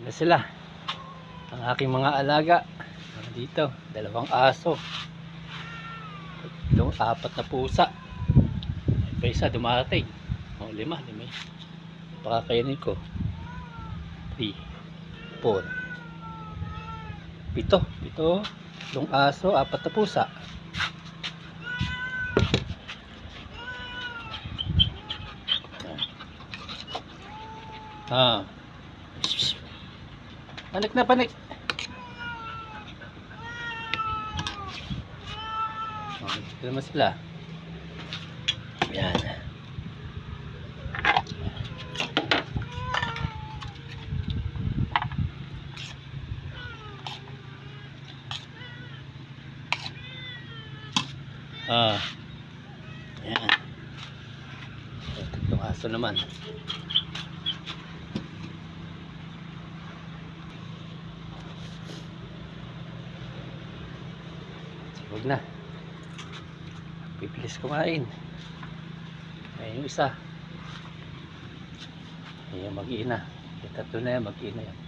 na sila ang aking mga alaga dito, dalawang aso, apat na pusa, pa isa dumating, lima pakakainin ko, 3, 4, 7 yung aso, apat na pusa. Panik na panik. Dito naman sila. Ayan. Ayan. Itong aso naman. Huwag na. Bibilis kumain. Ayan yung isa. Ayan mag-iina. Yung tatlo na yan mag-iina yan.